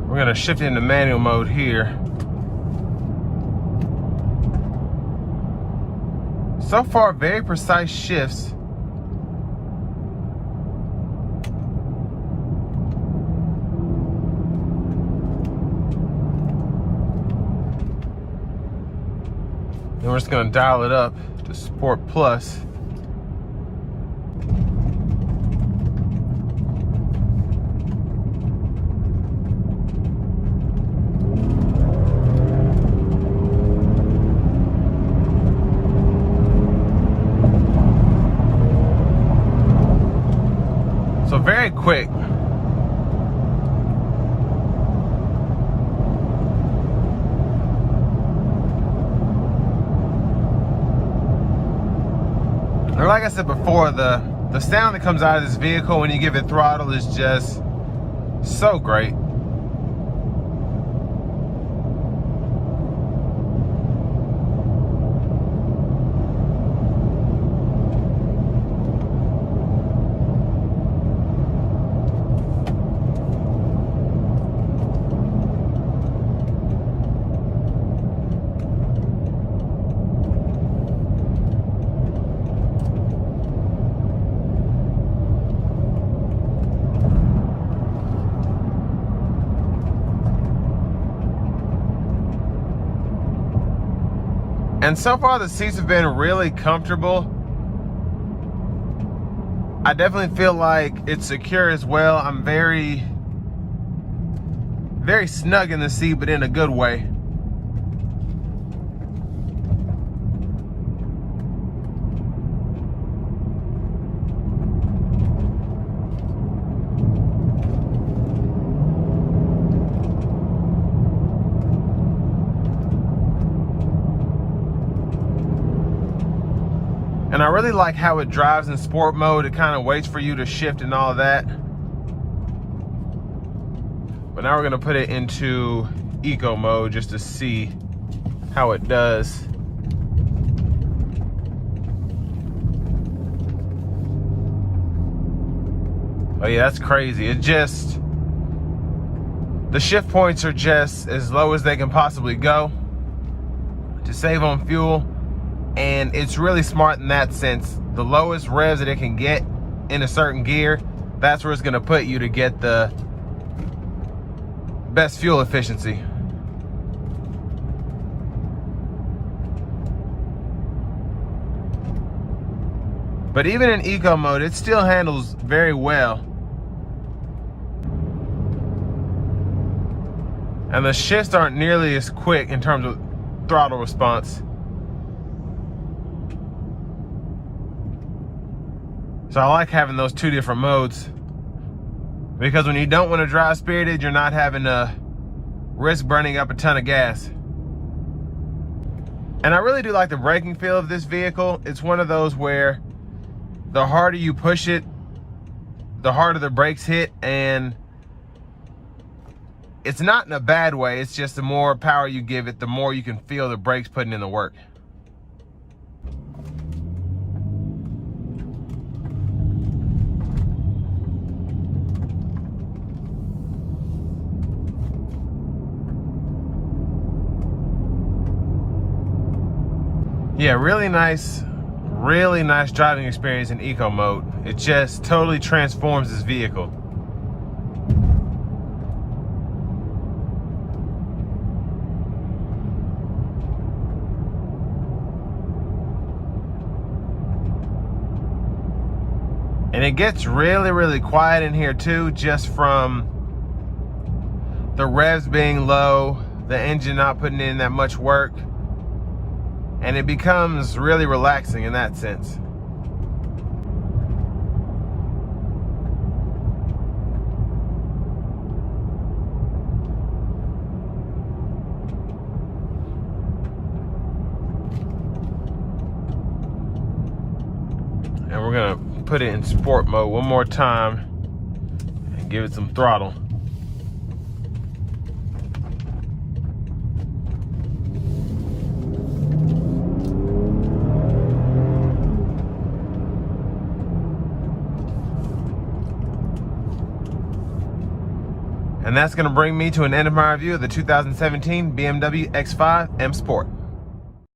We're gonna shift into manual mode here. So far, very precise shifts. Then we're just gonna dial it up to Sport Plus. So very quick. And like I said before, the sound that comes out of this vehicle when you give it throttle is just so great. And so far the seats have been really comfortable. I definitely feel like it's secure as well. I'm very snug in the seat, but in a good way. And I really like how it drives in sport mode. It kind of waits for you to shift and all of that. But now we're gonna put it into eco mode just to see how it does. Oh yeah, that's crazy. It just, the shift points are just as low as they can possibly go to save on fuel. And it's really smart in that sense. The lowest revs that it can get in a certain gear, that's where it's gonna put you to get the best fuel efficiency. But even in eco mode, it still handles very well. And the shifts aren't nearly as quick in terms of throttle response. So I like having those two different modes, because when you don't want to drive spirited, you're not having to risk burning up a ton of gas. And I really do like the braking feel of this vehicle. It's one of those where the harder you push it, the harder the brakes hit, and it's not in a bad way. It's just the more power you give it, the more you can feel the brakes putting in the work. Yeah, really nice driving experience in eco mode. It just totally transforms this vehicle. And it gets really quiet in here too, just from the revs being low, the engine not putting in that much work. And it becomes really relaxing in that sense. And we're gonna put it in sport mode one more time and give it some throttle. And that's going to bring me to an end of my review of the 2017 BMW X5 M Sport.